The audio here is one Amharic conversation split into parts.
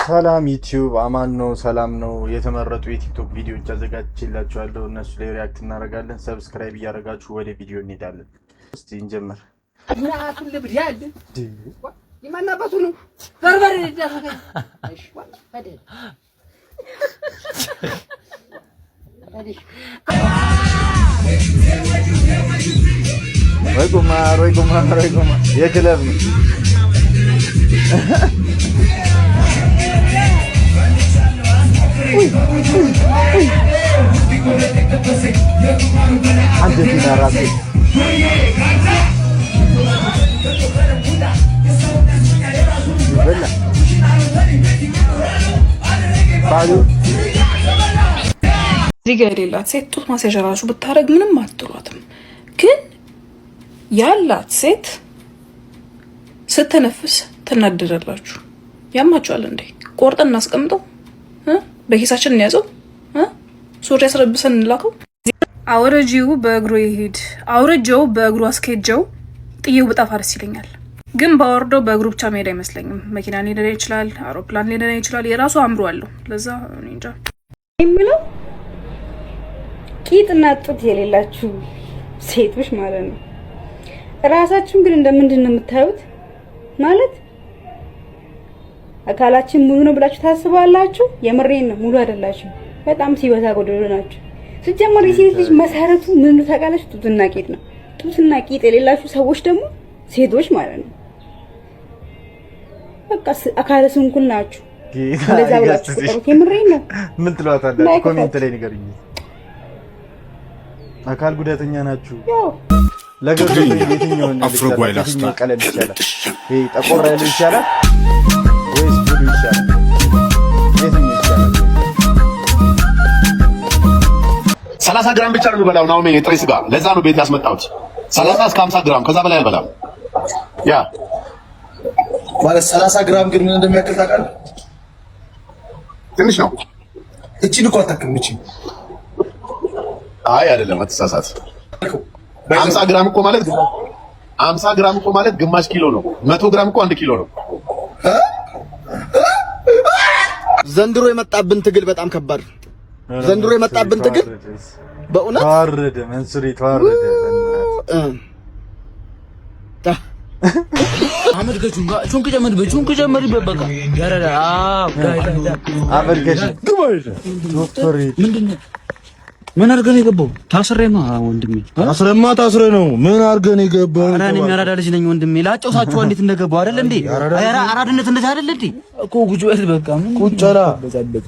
ሰላም ዩቲዩብ አማን ነው፣ ሰላም ነው። የተመረጡ የቲክቶክ ቪዲዮዎች አዘጋጅቼላችኋለሁ። እነሱ ላይ ሪያክት እናደርጋለን። ሰብስክራይብ እያደረጋችሁ ወደ ቪዲዮ እንሄዳለን። እስቲ እንጀምር። እናቱን ልብድ ያለ ይማናባቱ ነው በርበሬ ይደረጋል። እሺ ወደ ወይ ጉማ የክለብ ነው። አንጀቴን አራሰኝ። እዚህ ጋር የሌላት ሴት ጡት ማስያዣ ራሱ ብታረግ ምንም አትሏትም። ግን ያላት ሴት ስትነፍስ ትናደዳላችሁ። ያማችኋል እንዴ? ቆርጠን እናስቀምጠው፣ በኪሳችን እንያዘው፣ ሱሪ ያስረብሰን እንላከው። አውረጂው በእግሩ ይሄድ፣ አውረጀው በእግሩ አስኬጀው፣ ጥዬው በጣፋ ደስ ይለኛል። ግን ባወርደው በእግሩ ብቻ መሄድ አይመስለኝም። መኪና ሊነዳ ይችላል፣ አውሮፕላን ሊነዳ ይችላል። የራሱ አምሮ አለው። ለዛ እኔ እንጃ የሚለው ቂጥና ጡት የሌላችሁ ሴቶች ማለት ነው። ራሳችሁን ግን እንደምንድን ነው የምታዩት? ማለት አካላችን ሙሉ ነው ብላችሁ ታስባላችሁ? የምሬን ነው፣ ሙሉ አይደላችሁ። በጣም ሲበዛ ጎደሎ ናችሁ። ሲጀመር የሴት ልጅ መሰረቱ ምን ነው ታውቃላችሁ? ጡትና ቂጥ ነው። ጡትና ቂጥ የሌላችሁ ሰዎች ደግሞ ሴቶች ማለት ነው። በቃ አካለ ስንኩል ናችሁ። እንደዛ ብላችሁ ተጠሩት። የምሬን ነው። ምን ትሏታላችሁ? ኮሜንት ላይ ንገሩኝ። አካል ጉዳተኛ ናችሁ? ለገብ የትኛው ነው ቀለል ይችላል? ይሄ ጠቆር ያለ ይችላል ወይስ ብሉ ይችላል? የትኛው ይችላል? 30 ግራም ብቻ ነው የምበላው ነው የጥሬ ስጋ። ለዛ ነው ቤት ያስመጣሁት። 30 እስከ 50 ግራም ከዛ በላይ አልበላም። ያ ማለት 30 ግራም ግን ምን እንደሚያክል ታውቃለህ? ትንሽ ነው። እቺን እኮ አታክም። እቺ አይ አይደለም፣ አትሳሳት። 50 ግራም እኮ ማለት 50 ግራም እኮ ማለት ግማሽ ኪሎ ነው። 100 ግራም እኮ 1 ኪሎ ነው። ዘንድሮ የመጣብን ትግል በጣም ከባድ። ዘንድሮ የመጣብን ትግል በእውነት ተዋረደ። መንሱሪ ተዋረደ። አመድ ገቹንጋ ቹንክ ጀመር ይበበቃ ያረዳ አበርገሽ ዶክተር ምንድነው? ምን አድርገህ ነው የገባው? ታስሬማ ወንድሜ፣ ታስሬ ነው። ምን አድርገህ ነው የገባው? ኧረ እኔ የሚያራዳ ልጅ ነኝ ወንድሜ። ላጫውታችሁ እንዴት እንደገባው አይደል እንዴ? አራድነት እንደዚህ አይደል እንዴ? እኮ ጉጆ እህል በቃ ምን ቁጨላ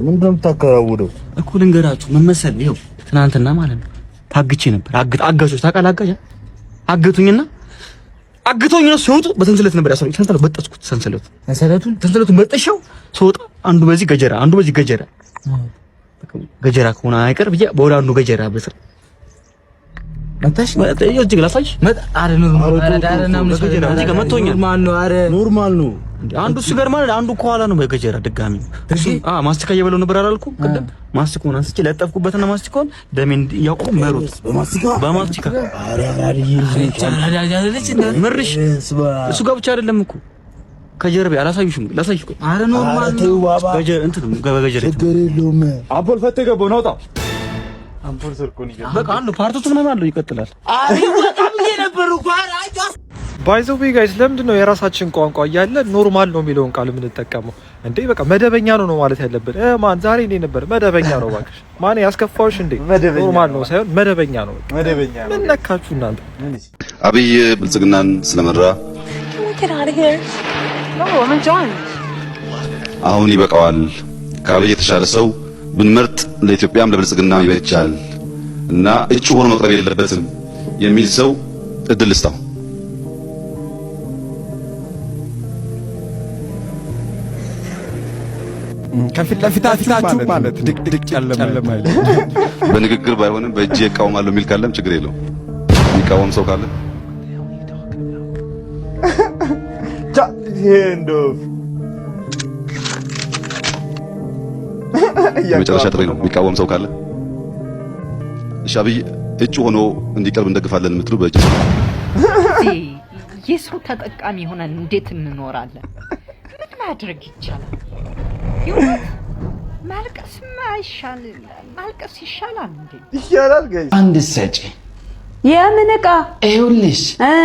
ምንድን ነው የምታከራውደው? እኮ ልንገራችሁ ምን መሰለህ፣ ይኸው ትናንትና ማለት ነው ታግቼ ነበር። አጋቾች ታውቃለህ? አጋጃ አገቱኝና ነው ሲወጡ በሰንሰለት ነበር ያሰሩኝ። ሰንሰለት በጠስኩት። ሰንሰለቱን በጠሻው ሲወጣ አንዱ በዚህ ገጀራ ከሆነ አይቀር ብዬ በወደ አንዱ ገጀራ በስር መጣሽ እጅግ ላሳይሽ አረ ኖርማል ነው። አንዱ ሲገር ማለት አንዱ ከኋላ ነው በገጀራ ድጋሚ ማስቲካ እየበለው ነበር አላልኩም? ቅድም ማስቲካውን አንስቼ ለጠፍኩበትና ማስቲካውን ደሜን ያቆም መሩት በማስቲካ ምርሽ እሱ ጋር ብቻ አይደለም እኮ ከጀርቤ አላሳይሽም። ላሳይሽ እኮ አረ ኖርማል ነው። ገጀራ እንትን ገበገጀራ ተገረሉም አምፖል ፈተህ ገባው ናውጣ አምፖል ስልኩን ይገባ በቃ አንዱ ፓርቶቱ ምናምን አለው ይቀጥላል። አይ በጣም የነበሩ ጓራጃ ባይዘው ጋይስ ለምንድን ነው የራሳችን ቋንቋ እያለ ኖርማል ነው የሚለውን ቃል የምንጠቀመው እንዴ? በቃ መደበኛ ነው ማለት ያለብን። ማን ዛሬ እኔ ነበር መደበኛ ነው እባክሽ። ማን ያስከፋውሽ እንዴ? ኖርማል ነው ሳይሆን መደበኛ ነው። መደበኛ ነው። ምን ነካችሁ እናንተ? አብይ ብልጽግናን ስለመራ አሁን ይበቃዋል። ከአብይ የተሻለ ሰው ብንመርጥ ለኢትዮጵያም ለብልጽግናም ይበጃል እና እጩ ሆኖ መቅረብ የለበትም የሚል ሰው እድል ስጣው። ከፊት ለፊታችሁ ማለት ድቅድቅ ጨለማ አይደል? በንግግር ባይሆንም በእጄ እቃወማለሁ የሚል ካለም ችግር የለውም። የሚቃወም ሰው ካለ የመጨረሻ ጥሪ ነው። የሚቃወም ሰው ካለ እሺ፣ አብይ እጩ ሆኖ እንዲቀርብ እንደግፋለን የምትሉ በእጅ የሰው ተጠቃሚ ሆነን እንዴት እንኖራለን? ምን ማድረግ ይቻላል? ማልቀስ ይሻላል እንዴ? ይሻላል ጋይስ። አንድ ሰጪ የምን ዕቃ? ይኸውልሽ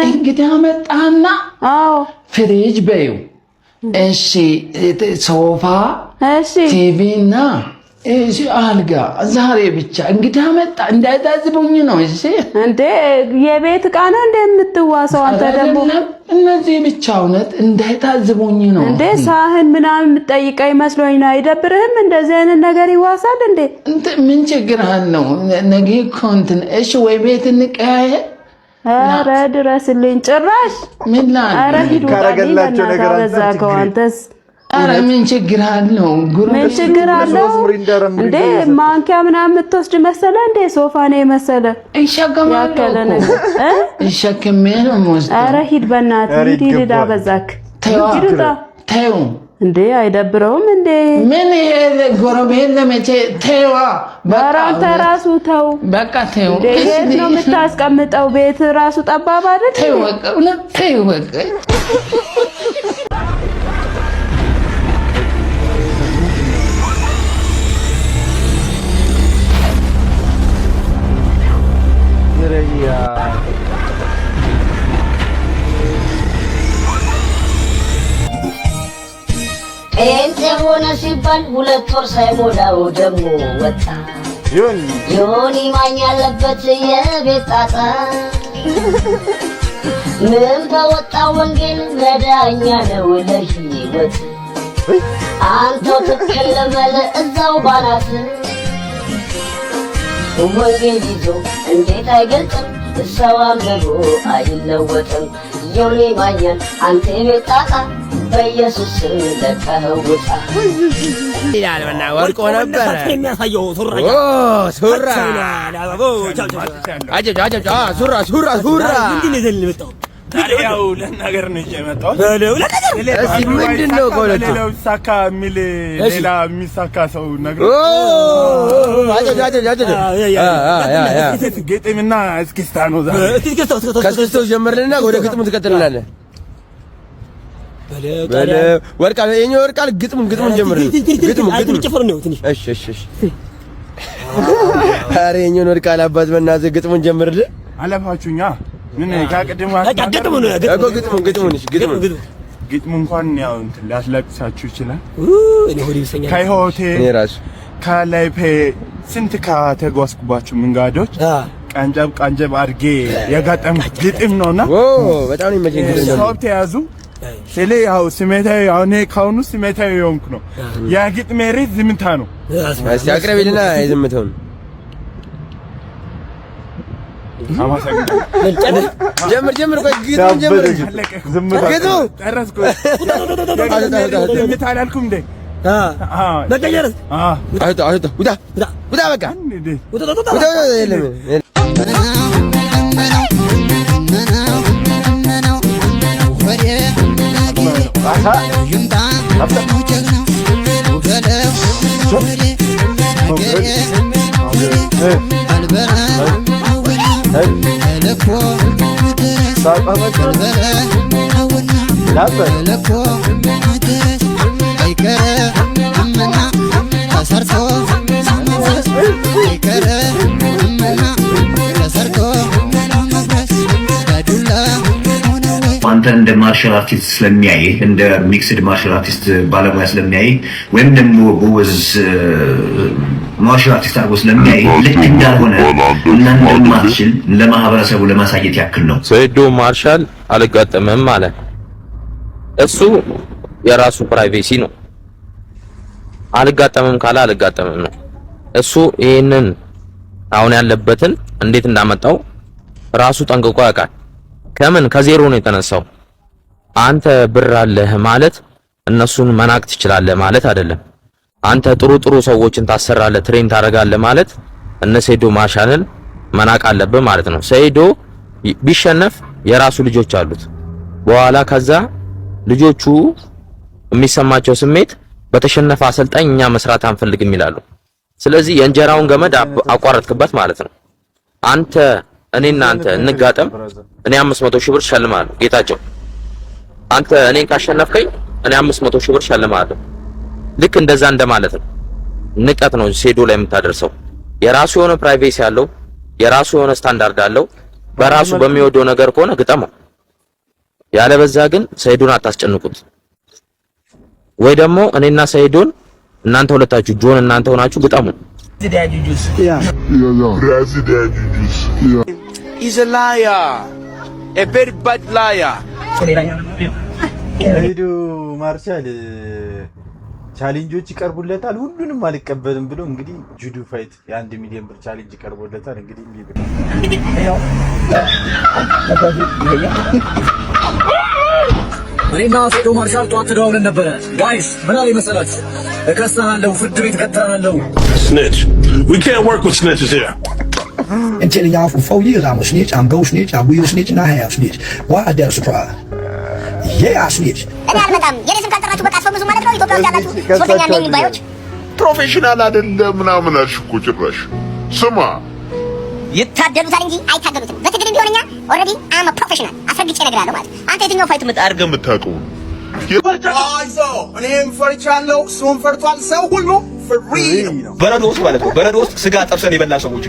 እንግዳ መጣና አዎ ፍሪጅ በዩ እሺ ሶፋ እሺ ቲቪ እና እሺ አልጋ ዛሬ ብቻ እንግዳ መጣ እንዳይታዝቡኝ ነው። እሺ እንዴ የቤት ዕቃ ነው እንደ የምትዋሰው አንተ ደግሞ እነዚህ ብቻ እውነት እንዳይታዝቡኝ ነው። እንዴ ሳህን ምናምን የምትጠይቀኝ መስሎኝ ነው። አይደብርህም? እንደዚህ አይነት ነገር ይዋሳል እንዴ? ምን ችግር አለው? ነገ እኮ እንትን እሺ ወይ ቤት እንቀያየ። ኧረ ድረስልኝ ጭራሽ ምን ላይ ኧረ ሂዱ ካረገላቸው ነገር አንተ አንተስ ኧረ ምን ችግር አለው? ምን ችግር አለው እንዴ? ማንኪያ ምናምን የምትወስድ መሰለ እንዴ? ሶፋ ነው መሰለ ያከለ ነገር እሸክሜ ነው የምወስደው። ኧረ ሂድ በእናትህ ሂድ አበዛክ። ተይው እንዴ አይደብረውም እንዴ? ምን ይሄ ጎረቤት ለመቼ ተይዋ። ኧረ አንተ ራሱ ተው በቃ ተይው። ቤት ነው የምታስቀምጠው? ቤት ራሱ ጠባብ አይደል? ተይው በቃ እውነት ተይው በቃ ጴንጤ ሆነ ሲባል 2 ወር ሳይሞላው ደግሞ ወጣ ዮኒ ማኛ ያለበት የቤት ጣጣ ምን በወጣ ወንጌል መዳኛ ነው ለሕይወት አንተው ትክክል በል እዛው ባናት ወንጌል ይዞ እንዴት አይገልጥም ሰው አንብቦ አይለወጥም ዮኒ ማኛን አንተ ቤት ጣጣ በኢየሱስ ስም ለቀኸው ውጣ ይላል በና ወርቆ ነበር የሚያሳየው ሱራ ሱራ ሱራ ምንድን ነው የመጣው? ያው ለነገር ነው የመጣው። እሺ ምንድነው ቆለቱ? ሌላው ሳካ የሚል ሌላ የሚሳካ ሰው ነገር ግጥምና እስክስታ ነው ዛሬ። ከስክስታው ጀመርልና ወደ ግጥሙ ትቀጥልናለህ። ወርቃል የኛው ወርቃል ግጥሙን ጀምር። ግጥሙ ጨፈር ነው ትንሽ። እሺ ኧረ የኛው ወርቃል አባት በእናትህ ግጥሙን ጀምርልህ። አለፋችሁኛ ምን ካቀደሙ ግጥሙ እንኳን ያው እንትን ሊያስለቅሳችሁ ይችላል። ከህይወቴ ከላይፌ ስንት ከተጓዝኩባችሁ መንገዶች ቀንጨብ አድርጌ የጋጠም ግጥም ነውና በጣም ነው የሚመቸኝ። ሰው ተያዙ ስለ ያው ስሜታዊ አሁን ካሁኑ ስሜታዊ የሆንኩ ነው። ያ ግጥሜ ርዕስ ዝምታ ነው። እስቲ አቅርቢልና የዝምታውን ጀምር ቆይ ግጥሙን ጀምር። ግጥሙ ጨረስኩ። ዝምታ አላልኩም እንዴ? በቀየረ ውጣ በቃ አንተ እንደ ማርሻል አርቲስት ስለሚያይ እንደ ሚክስድ ማርሻል አርቲስት ባለሙያ ስለሚያይ ወይም ደግሞ ጎበዝ ማርሻል አርቲስት አድርጎ ስለሚያይ ልክ እንዳልሆነ እና እንደማትችል ለማህበረሰቡ ለማሳየት ያክል ነው። ሰይዶ ማርሻል አልጋጠመም ማለት እሱ የራሱ ፕራይቬሲ ነው። አልጋጠመም ካለ አልጋጠመም ነው። እሱ ይሄንን አሁን ያለበትን እንዴት እንዳመጣው ራሱ ጠንቅቆ ያውቃል። ከምን ከዜሮ ነው የተነሳው። አንተ ብር አለህ ማለት እነሱን መናቅ ትችላለህ ማለት አይደለም። አንተ ጥሩ ሰዎችን ታሰራለህ፣ ትሬን ታደርጋለህ ማለት እነ ሰይዶ ማርሻልን መናቅ አለብህ ማለት ነው። ሰይዶ ቢሸነፍ የራሱ ልጆች አሉት። በኋላ ከዛ ልጆቹ የሚሰማቸው ስሜት በተሸነፈ አሰልጣኝ እኛ መስራት አንፈልግም ይላሉ። ስለዚህ የእንጀራውን ገመድ አቋረጥክበት ማለት ነው። አንተ እኔና አንተ እንጋጠም፣ እኔ 500 ሺህ ብር ሸልማለሁ። ጌታቸው አንተ እኔን ካሸነፍከኝ እኔ 500 ሺህ ብር ሸልማለሁ። ልክ እንደዛ እንደማለት ነው። ንቀት ነው ሴዶ ላይ የምታደርሰው። የራሱ የሆነ ፕራይቬሲ አለው፣ የራሱ የሆነ ስታንዳርድ አለው። በራሱ በሚወደው ነገር ከሆነ ግጠመው። ያለበዛ ግን ሰይዱን አታስጨንቁት። ወይ ደግሞ እኔና ሰይዱን እናንተ ሁለታችሁ ጆን እናንተ ሆናችሁ ግጠሙ። He's a liar, a very bad liar. ሰይዱ ማርሻል ቻሌንጆች ይቀርቡለታል። ሁሉንም አልቀበልም ብሎ እንግዲህ ጁዱ ፋይት የ1 ሚሊዮን ብር ቻሌንጅ ይቀርቡለታል። እንግዲህ እኔና ሰይዱ ማርሻል ጧት ተደዋውለን ነበረ። ጋይስ ምን አለ መሰላችሁ? እከሳለሁ፣ ፍርድ ቤት እከተላለሁ። Snitch. We can't work with snitches here. I'm telling y'all for 4 years I'm a snitch, I'm go snitch, I will snitch, and I have snitch. Why is that a surprise? Yeah, I snitch. እኔ አልመጣም። የኔ ስም ካልጠራችሁ በቃ አስፈምሱ ማለት ነው። ኢትዮጵያ ውስጥ ያላችሁ ሶስተኛ ነኝ ባዮች ፕሮፌሽናል አይደለም ምናምን አልሽ እኮ ጭራሽ። ስማ ይታደሉታል እንጂ አይታገሉትም። በትግል ቢሆንኛ ኦልሬዲ አም ፕሮፌሽናል አስረግጬ እነግርሃለሁ ማለት አንተ የትኛው ፋይት አድርገህ የምታውቀው እኔም ፈርቻለሁ፣ እሱም ፈርቷል። ሰው ሁሉ ፍሪ ነው። በረዶ ውስጥ ማለት ነው። በረዶ ውስጥ ስጋ ጠብሰን የበላ ሰዎች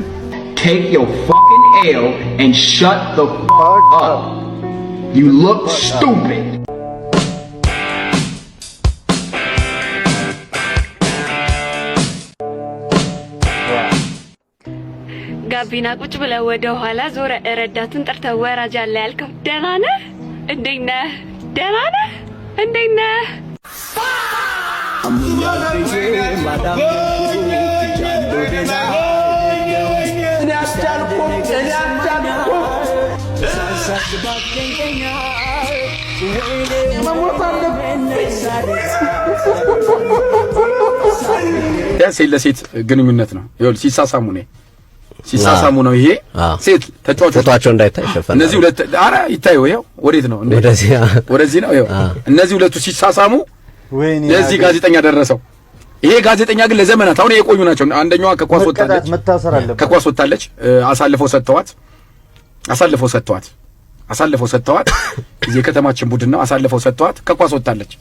Take your fucking L and shut the fuck up. You look stupid. ጋቢና ቁጭ ብለህ ወደ ኋላ ዞረ ረዳቱን ጠርተህ ወራጅ አለ ያልከው ደህና ነህ? እንዴት ነህ? ደህና ነህ? እንዴት ነህ? ሴት ለሴት ግንኙነት ነው። ይኸውልህ ሲሳሳሙ ነው። ይሄ ሴት ተጫዋቾቻቸው እንዳይታይ ይሸፈናል። እነዚህ ሁለት አረ ይታዩ። ይኸው ወዴት ነው? ወደዚህ ነው። ይኸው እነዚህ ሁለቱ ሲሳሳሙ ለዚህ ጋዜጠኛ ደረሰው። ይሄ ጋዜጠኛ ግን ለዘመናት አሁን የቆዩ ናቸው። አንደኛዋ ከኳስ ወጣለች። አሳልፈው ሰጥተዋት እዚህ ከተማችን ቡድን ነው። አሳልፈው ሰጥተዋት ከኳስ ወጣለች።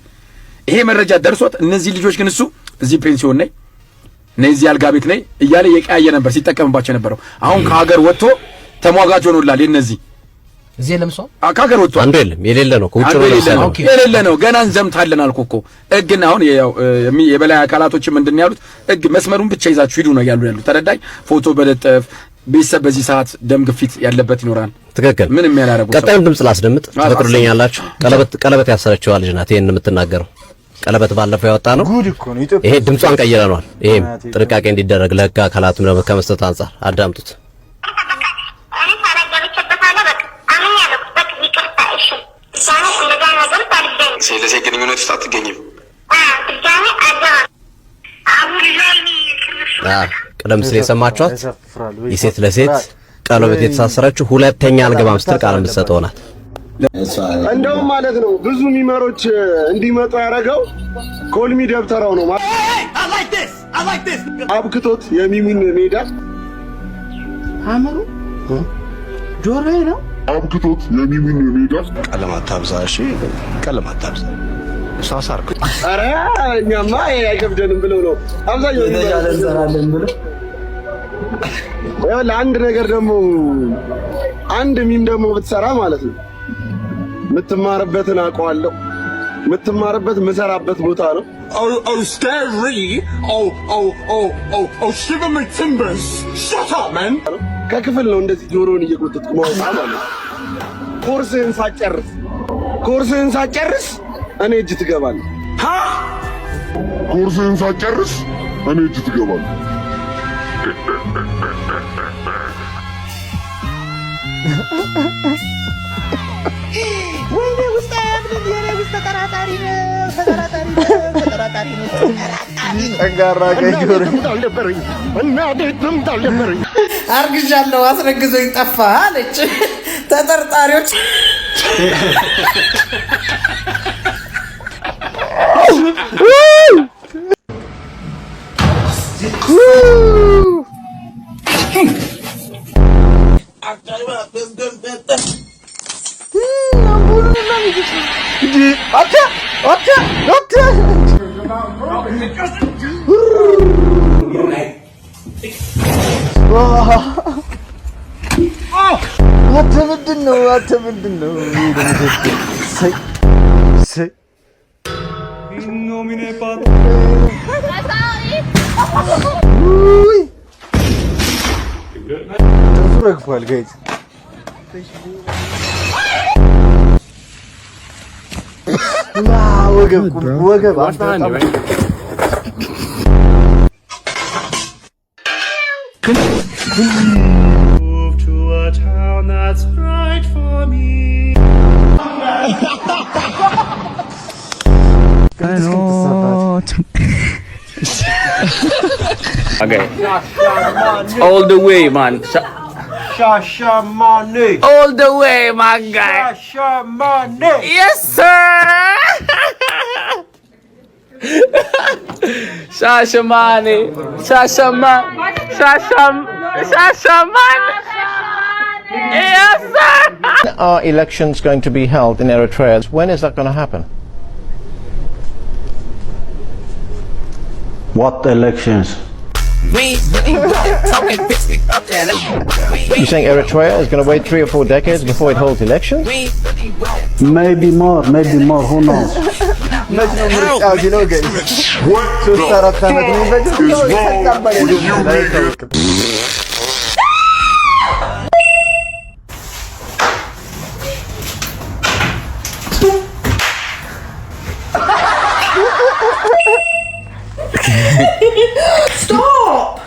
ይሄ መረጃ ደርሶት እነዚህ ልጆች ግን እሱ እዚህ ፔንሲዮን ነኝ እነዚህ አልጋ ቤት ነኝ እያለ የቀያየ ነበር ሲጠቀምባቸው ነበረው። አሁን ከሀገር ወጥቶ ተሟጋጅ ሆኖላል። የነዚህ እዚህ ለምሳው ከሀገር ወጥቶ አንዱ የሌለ ነው ከውጭ ነው የሌለ ነው። ገና እንዘምታለን አልኩ እኮ እግና አሁን የበላይ አካላቶች ምንድን ያሉት እግ መስመሩን ብቻ ይዛችሁ ሂዱ ነው ያሉት። ተረዳኝ። ፎቶ በለጠፍ ቤተሰብ በዚህ ሰዓት ደም ግፊት ያለበት ይኖራል። ትክክል። ምንም ያላረጉ ቀጣዩን ድምጽ ላስደምጥ ትፈቅዱልኛላችሁ? ቀለበት ያሰረችው ልጅ ናት ይሄን የምትናገረው። ቀለበት ባለፈው ያወጣ ነው። ይሄ ድምጿን ቀይረናል። ይሄም ጥንቃቄ እንዲደረግ ለህግ አካላቱም ነው ከመስጠት አንፃር አዳምጡት። ስለዚህ ግንኙነት ውስጥ አትገኝም። ቀደም ሲል የሰማችኋት የሴት ለሴት ቀለበት የተሳሰረችው ሁለተኛ አልገባም ስትል ቃል የምትሰጠው ናት። እንደውም ማለት ነው ብዙ ሚመሮች እንዲመጡ ያደረገው ኮልሚ ደብተራው ነው ማለት አብክቶት የሚሙን ሜዳ አመሩ ጆሮዬ ነው አብክቶት የሚሙን ሜዳ ቀለማት ታብዛ። እሺ ቀለማት ታብዛ ሳሳርኩ አረ እኛማ አይከብደንም ብለው ነው አብዛኛው ይያለ እንሰራለን ብለው ያው ለአንድ ነገር ደግሞ አንድ ሚም ደግሞ ብትሰራ ማለት ነው የምትማርበትን አውቀዋለሁ። የምትማርበት የምሰራበት ቦታ ነው። ከክፍል ነው እንደዚህ ጆሮን እየጎተትኩ ማውጣ ማለት ነው። ኮርስህን ሳጨርስ እኔ እጅ ትገባለህ። ኮርስህን ሳጨርስ እኔ እጅ ትገባለህ። ወይኔ ውስጥ አያምንም። የኔ ውስጥ ተጠራጣሪ ነው። ጠንካራ ቀይጆር አርግዣለሁ፣ አስረግዞኝ ጠፋ አለች። ተጠርጣሪዎች ምንድነው? ረግፏል ጋይዝ ወገብ Okay. All the way, man. Shashamane. All the way, my guy. Shashamane. Yes, sir. Shashamane. Shashamane. Yes, sir. Are elections going to be held in Eritrea? When is that going to happen? What elections? You saying Eritrea is going to wait 3 or 4 decades before it holds elections? Maybe more, who knows? Stop!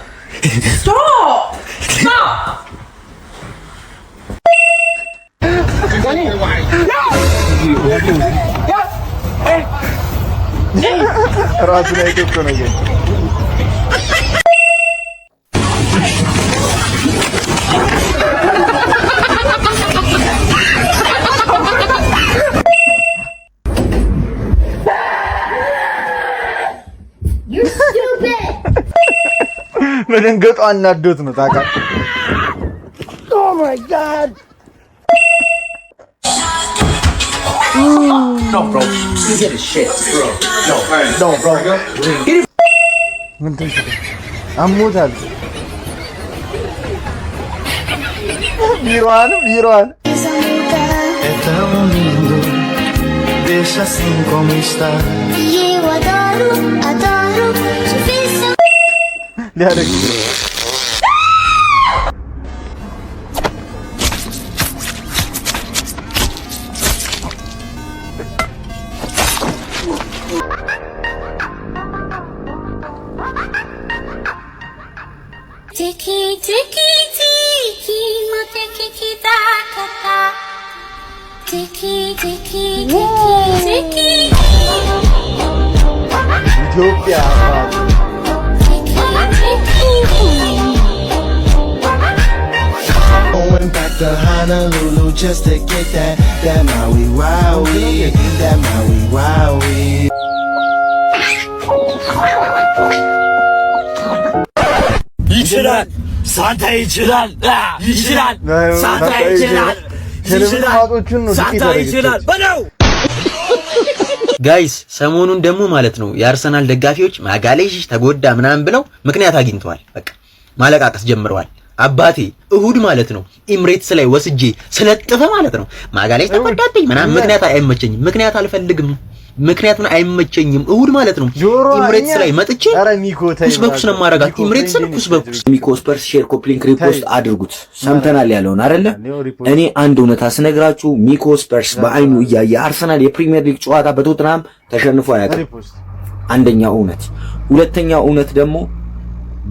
Stop! Stop! መደንገጡ አናዶት ነው ታውቃለህ። Oh my god. No, bro. You get a shit, bro. No, bro. ምን ተንከተ አሞታል። ቢሯን É tão lindo, deixa assim como está. E eu adoro, ሊያደርግ Tiki tiki tiki, ma tiki kita kata. Tiki tiki tiki tiki. ኢትዮጵያ Going back to Honolulu just to get that Maui Wowie, that Maui Wowie. ይችላል ሳንታ ይችላል ሳንታ ይችላል በለው። ጋይስ ሰሞኑን ደግሞ ማለት ነው የአርሰናል ደጋፊዎች ማጋሌሽ ተጎዳ ምናምን ብለው ምክንያት አግኝተዋል። በቃ ማለቃቀስ ጀምረዋል። አባቴ እሁድ ማለት ነው ኢምሬትስ ላይ ወስጄ ስለጥፈ ማለት ነው ማጋሌሽ ተጎዳብኝ ምናምን ምክንያት አይመቸኝም፣ ምክንያት አልፈልግም፣ ምክንያቱን አይመቸኝም። እሁድ ማለት ነው ኢምሬትስ ላይ መጥቼ ኩስ በኩስ ነው ማረጋት። ኢምሬትስን ኩስ በኩስ ሚኮ ስፐርስ ሼር ኮፕሊንክ ሪፖስት አድርጉት። ሰምተናል ያለውን አይደለ? እኔ አንድ እውነታ ስነግራችሁ ሚኮ ስፐርስ በአይኑ እያየ አርሰናል የፕሪሚየር ሊግ ጨዋታ በቶትናም ተሸንፎ አያውቅም። አንደኛው እውነት። ሁለተኛው እውነት ደግሞ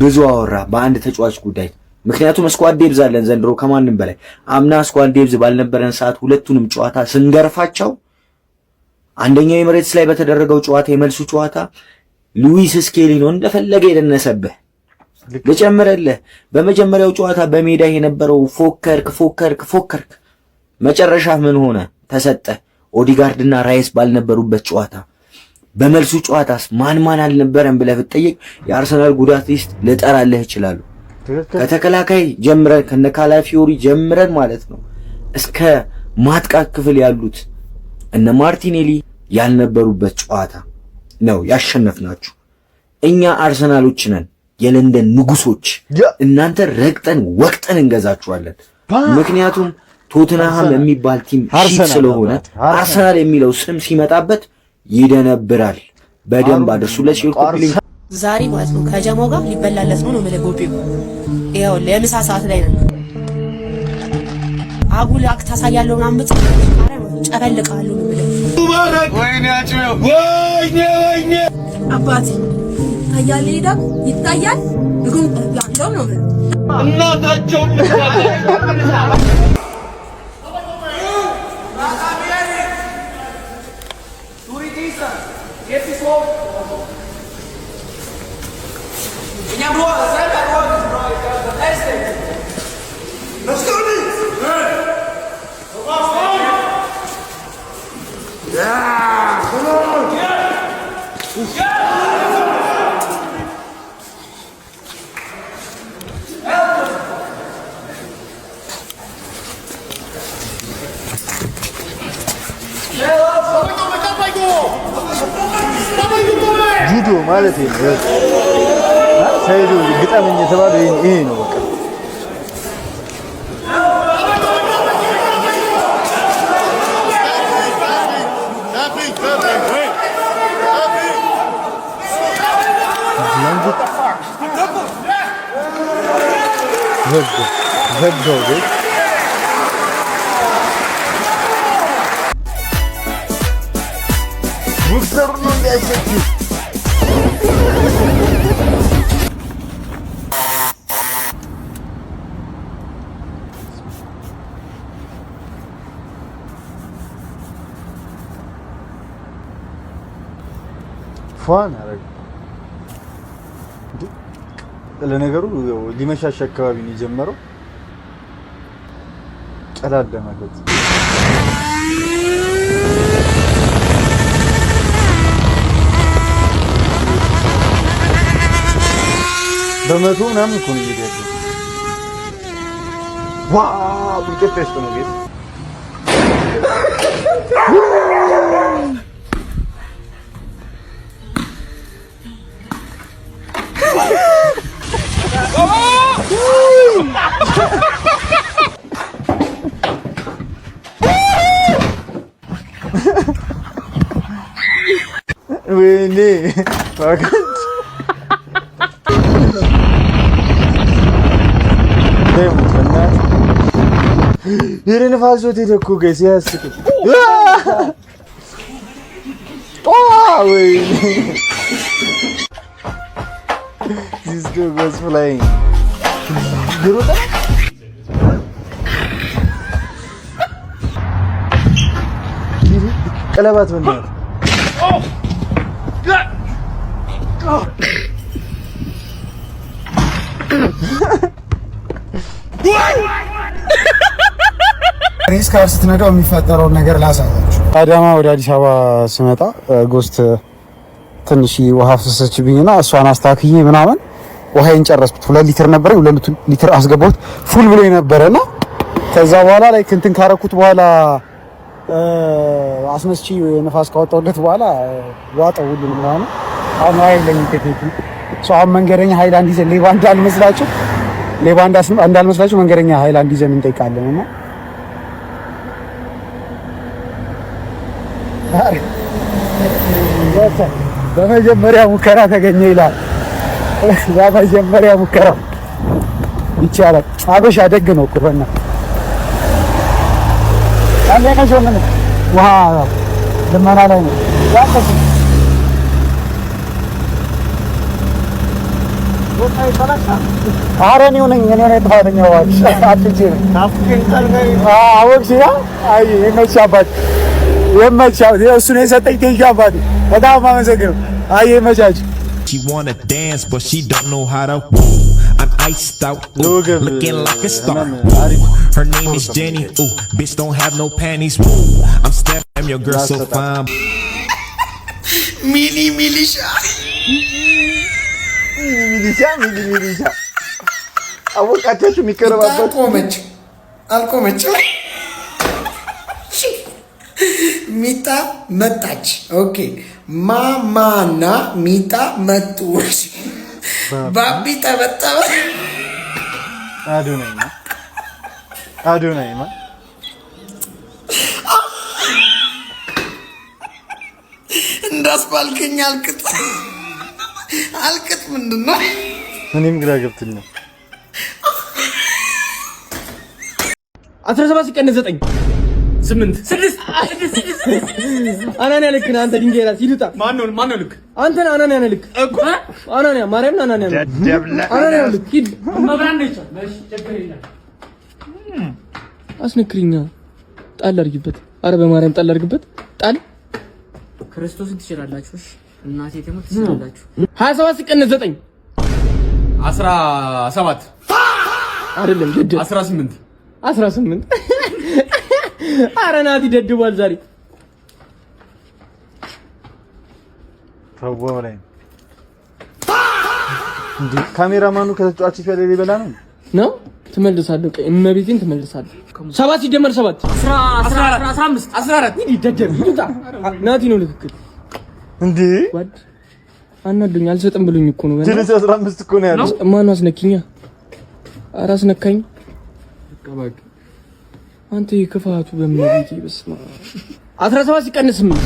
ብዙ አወራ በአንድ ተጫዋች ጉዳይ። ምክንያቱም ስኳድ ዴብዝ አለን ዘንድሮ ከማንም በላይ። አምና ስኳድ ዴብዝ ባልነበረን ሰዓት ሁለቱንም ጨዋታ ስንገርፋቸው አንደኛው ኤምሬትስ ላይ በተደረገው ጨዋታ የመልሱ ጨዋታ ሉዊስ ስኬሊ ነው እንደፈለገ የደነሰብህ። ልጨምርልህ በመጀመሪያው ጨዋታ በሜዳ የነበረው ፎከርክ መጨረሻ ምን ሆነ? ተሰጠ። ኦዲጋርድና ራይስ ባልነበሩበት ጨዋታ በመልሱ ጨዋታስ ማን አልነበረም ብለህ ብትጠይቅ የአርሰናል ጉዳት ሊስት ልጠራልህ ይችላሉ። ከተከላካይ ጀምረን ከነካላፊዮሪ ጀምረን ማለት ነው እስከ ማጥቃት ክፍል ያሉት እነ ማርቲኔሊ ያልነበሩበት ጨዋታ ነው ያሸነፍናችሁ። እኛ አርሰናሎች ነን የለንደን ንጉሶች። እናንተ ረግጠን ወቅጠን እንገዛችኋለን። ምክንያቱም ቶትንሃም የሚባል ቲም ሺት ስለሆነ አርሰናል የሚለው ስም ሲመጣበት ይደነብራል። በደንብ አድርሱለት። ሼር ኮፒ ሊንክ ዛሬ ማለት ነው ከጀማው ጋር ሊበላለት ነው ማለት ጎቤው። ይሄው ለምሳ ሰዓት ላይ ነው። አጉል አክት ታሳያለሁ ምናምን ጨፈልቃለሁ ነው ማለት ወይኔ አጭው ወይኔ አባቴ ታያለ ይዳም ይታያል ግን ያለው ነው እናታቸው ጁዶ ማለት ነው። ሳይዱ ግጠመኝ የተባለው ይሄ ነው በቃ። ሙክተር ነው የሚያሸት ፏን አረግ ለነገሩ ሊመሻሽ አካባቢ ነው የጀመረው። ጨላደመበት በመቶ ምናምን እኮ ነው እየሄደ ዋው ኢትዮጵያ ነው ጌት ወይኔ ባካች ይሄን ፋዞት ይደኩ ጋይስ ያስኩ ወይ this dude was flying ግሩታ ቀለባት ወንድ ሬስ ካር ስትነዳው የሚፈጠረውን ነገር ላሳያችሁ። አዳማ ወደ አዲስ አበባ ስመጣ ጎስት ትንሽ ውሃ ፈሰሰችብኝና እሷን አስተካክዬ ምናምን ውሃዬን ጨረስኩት። 2 ሊትር ነበር፣ 2 ሊትር አስገባሁት ፉል ብሎ ነበርና ከዛ በኋላ ላይ እንትን ካረኩት በኋላ አስመስቺ ነፋስ ካወጣሁለት በኋላ ዋጠው ሁሉ ምናምን አሁን አይለኝ ከቴክ አሁን መንገረኛ ሃይላንድ ይዘን ሌባ እንዳልመስላችሁ መንገረኛ ሃይላንድ ይዘን እንጠይቃለን እና በመጀመሪያ ሙከራ ተገኘ ይላል። በመጀመሪያ ሙከራ ይቻላል። አበሻ ደግ ነው እኮ በእናትህ አንደኛው ምን ውሃ ልመና ላይ ነው ያቀስ አረኔው ነኝ እኔ ነኝ ታደኛው አጥቼ ነው ታፍከን ቀልበይ አወቅሽያ አይ የመቻባት የመቻው እሱ ነው የሰጠኝ ተይጋባዲ በጣም አመሰግናለሁ። አይ የመቻች She wanna dance but she don't know how to woo. I'm iced out, ooh, looking like a star. Her name is Jenny, ooh, bitch don't have no panties. Woo. I'm stepping, I'm your girl so fine. Mini Milisha. Milisha. አወቃችሁ የሚቀርባበት አልቆመች ሚጣ መጣች። ኦኬ ማማና ሚጣ መጡ። ባቢ ተበጠበ። አዶናይማ እንዳስባልከኝ አልቅጥ ምንድን ነው? እኔም ግራ ገብቶኛል። 17 ሲቀነስ 9 8 6 አናንያ ልክ ነህ አንተ። ድንጋይ ራስ ይልጣ። ማን ነው ልክ? አንተ ነህ። አናንያ ነህ ልክ እኮ አናንያ ማርያምን አናንያ ነው። አናንያ ልክ ሂድ። መብራን ነች። እሺ ችግር የለም። አስነክሪኛ ጣል አድርጊበት። አረ በማርያም ጣል አድርጊበት። ጣል ክርስቶስን ትችላላችሁ። እሺ እናቴ ደግሞ ትችላላችሁ። 27 ሲቀነስ 9 17 አይደለም ደድ 18 አረ ናቲ ደድቧል ዛሬ። ተወው ላይ እንዴ ካሜራማኑ ከተጫዋች ፊት ላይ ሊበላ ነው ትመልሳለህ። እመቤቴን ትመልሳለህ። 7 ሲደመር 7 14 ይደደብ ይውጣ። ናቲ ነው ልክክል እንዴ ወድ አናዱኝ አልሰጥም ብሉኝ እኮ ነው። ጀለስ 15 እኮ ነው ያለው። ማን አስነኪኛ? ኧረ አስነካኝ። አንተ የክፋቱ በመቤቴ በስማ 17 ሲቀንስ 8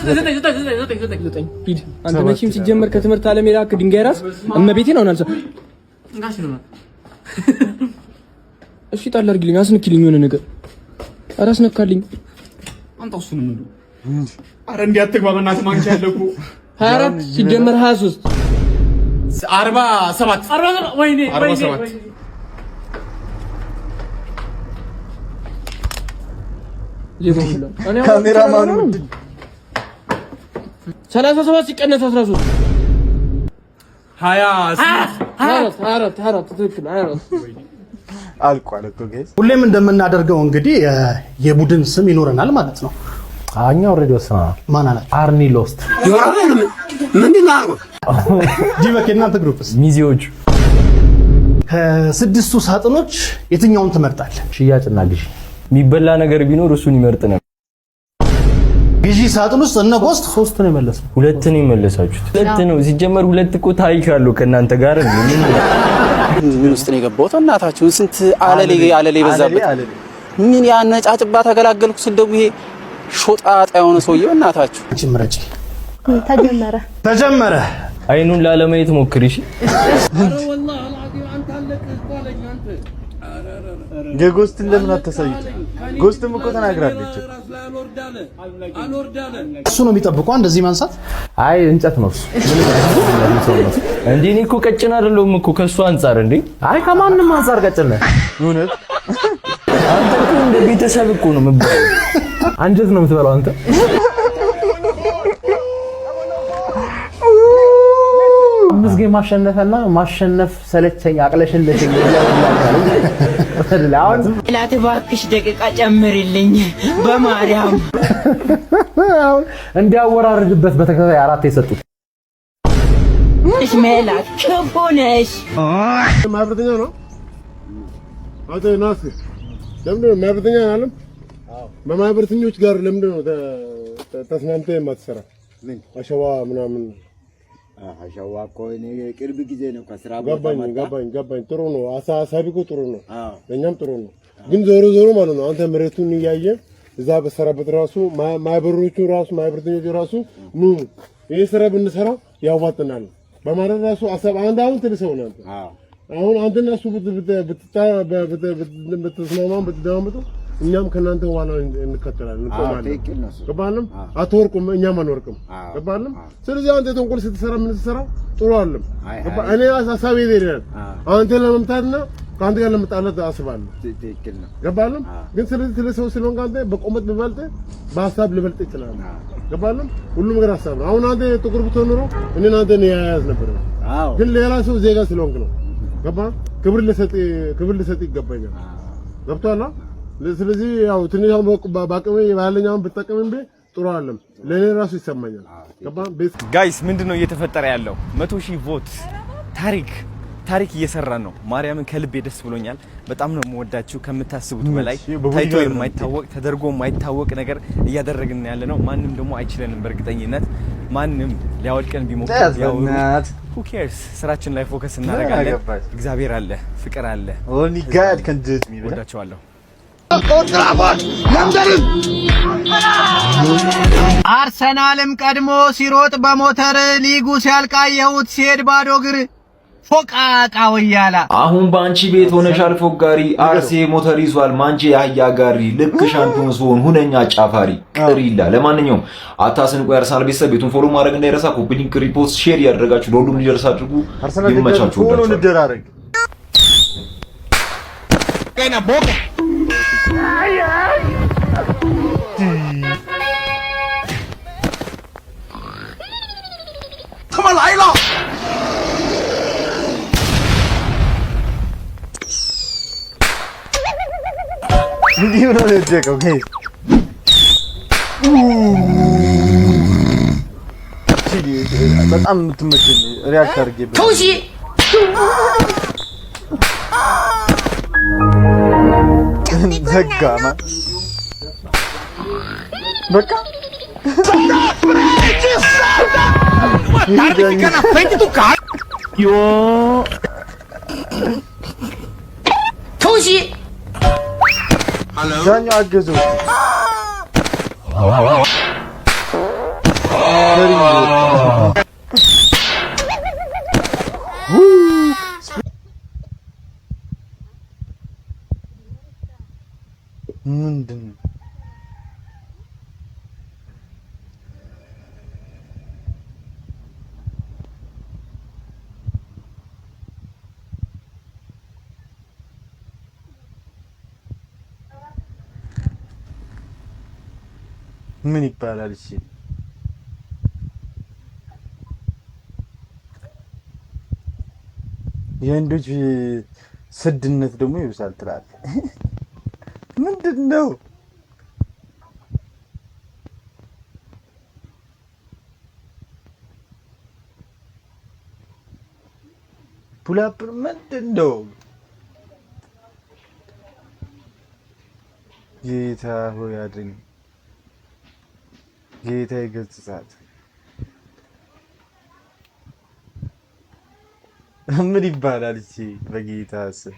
9 ሂድ አንተ መቼም ሲጀመር ከትምህርት ዓለም የላክ ድንጋይ ራስ እመቤቴ ነው አልሰ እንጋሽ ነው። እሺ ጣል አድርግልኝ፣ አስነኪልኝ የሆነ ነገር። ኧረ አስነካልኝ። አንተ እሱንም እንዴ አረ እንዲያትግባ በእናትህ ማንቻ ያለኩ 24 ሲጀመር 23 47 ወይኔ 47 ካሜራማኑ 37 ሲቀነስ 13 24 ትክክል 24 አልቋል እኮ ጋይስ። ሁሌም እንደምናደርገው እንግዲህ የቡድን ስም ይኖረናል ማለት ነው። እኛ ኦልሬዲ ወስነናል። ማን አለ? አርኒ ሎስት ምንድነው? ዲበክ እናንተ ግሩፕስ ሚዚዎች ከስድስቱ ሳጥኖች የትኛውን ትመርጣለህ? ሽያጭና ግዢ የሚበላ ነገር ቢኖር እሱን ይመርጥ ነበር። ግዢ ሳጥን ውስጥ እነ ጎስት 3 ነው የመለሰው። 2 ነው የመለሳችሁት። 2 ነው ሲጀመር 2 እኮ ታሪክ አለው ከእናንተ ጋር ምን ውስጥ ነው የገባሁት? እናታችሁን ስንት አለሌ በዛበት ምን ያነጫጭባ ተገላገልኩ ስደው ይሄ ሾጣጣ የሆነ ሰውዬው እናታችሁ ጭምረጭ ተጀመረ። አይኑን ላለማየት ሞክሪ። እሺ የጎስትን ለምን አታሳዩት? ጎስትም እኮ ተናግራለች። እሱ ነው የሚጠብቀው እንደዚህ ማንሳት። አይ እንጨት ነው እሱ። እንዴ እኔ እኮ ቀጭን አይደለሁም እኮ ከሱ አንፃር። እንዴ አይ ከማንም አንፃር ቀጭን ነህ። እውነት አንተ እኮ እንደ ቤተሰብ እኮ ነው የምትበላው። አንጀት ነው የምትበላው አንተ። ምስጌ ማሸነፈና ማሸነፍ ሰለቸኝ አቅለሽለሽኝ አሁን ላተ ባክሽ ደቂቃ ጨምርልኝ በማርያም እንዲያወራርድበት በተከታታይ 4 የሰጡት እሺ መላክ ከቦነሽ ማብረተኛ ነው አቶ ናስ ለምን ማብረተኛ አለም በማብረተኞች ጋር ለምን ነው ተስማምተህ የማትሰራ አሸዋ ምናምን አሸዋ እኮ እኔ ቅርብ ጊዜ ነው ከስራ ገባኝ ጥሩ ነው አሳሳቢኩ ጥሩ ነው ለኛም ጥሩ ነው ግን ዞሮ ማለት ነው አንተ መሬቱን እያየ እዛ በሰራበት ራሱ ማይበሮቹ ራሱ ማይበርተኞቹ ራሱ ኑ ይሄ ስራ ብንሰራ ያዋጥናል በማለት ራሱ አሰብ አንድ አሁን ትልሰው ነው አሁን አንተና እሱ በተስማማን በተደማመጡ እኛም ከናንተ ኋላ እንከተላለን እንቆማለን ገባንም አትወርቁም እኛም አንወርቅም ገባንም ስለዚህ አንተ ተንቆል ስትሰራ ምን ስትሰራ ጥሩ አይደለም እኔ አሳሳቢ ይደረል አንተ ለመምታትና ካንተ ጋር ለመጣላት አስባለሁ ትክክል ነው ገባንም ግን ስለዚህ ሰው ስለሆንክ አንተ በቆመት በበልጥ በሐሳብ ልበልጥ ይችላል ገባንም ሁሉም ነገር ሐሳብ ነው አሁን አንተ ጥቁር ብትሆን ኖሮ እኔና አንተ ነው ያያዝ ነበር ግን ሌላ ሰው ዜጋ ስለሆንክ ነው ገባ ክብር ልሰጥ ይገባኛል ገብቷል ስለዚህ ያው ትንሽ ባቀመ ባለኛውን ብትጠቀምም ጥሩ አይደለም ለኔ ራሱ ይሰማኛል ገባ ጋይስ ምንድነው እየተፈጠረ ያለው 100,000 ቮት ታሪክ ታሪክ እየሰራን ነው። ማርያምን ከልቤ ደስ ብሎኛል። በጣም ነው የምወዳችሁ ከምታስቡት በላይ ታይቶ የማይታወቅ ተደርጎ የማይታወቅ ነገር እያደረግን ያለ ነው። ማንም ደግሞ አይችለንም። በእርግጠኝነት ማንም ሊያወድቀን ቢሞክር who cares? ስራችን ላይ ፎከስ እናደርጋለን። እግዚአብሔር አለ፣ ፍቅር አለ። only God can do it. ወዳችኋለሁ። አርሰናልም ቀድሞ ሲሮጥ በሞተር ሊጉ ሲያልቃየሁት ሲሄድ ባዶ እግር ፎቃቃው እያለ አሁን በአንቺ ቤት ሆነሻል ፎጋሪ አርሴ ሞተር ይዟል ማንቺ ያህያ ጋሪ ልክ ሻምፒዮን ሲሆን ሁነኛ ጫፋሪ ቅሪላ። ለማንኛውም አታስንቁ። የአርሰናል ቤተሰብ ቤቱን ፎሎ ማድረግ እንዳይረሳ፣ ኮፒ ሊንክ፣ ሪፖስት፣ ሼር ያደረጋችሁ ለሁሉም እንዲደርስ አድርጉ። ይመቻችሁ። ፎሎ እንደራረግ ከና ቦካ ተመላይላ እንዲህ ነው የደቀው ጋይስ በጣም የምትመቸኝ ሪያክት አድርጌበት ተውሺ ዘጋማ በቃ ተውሺ ዳኛው አገዘው ምንድን ነው? ምን ይባላል? እሺ የወንዶች ስድነት ደግሞ ይብሳል ትላለህ። ምንድነው? ፑላፕ ምንድነው? ጌታ ሆይ አድን። ጌታ ይገስጻት። ምን ይባላል? እሺ በጌታ ስም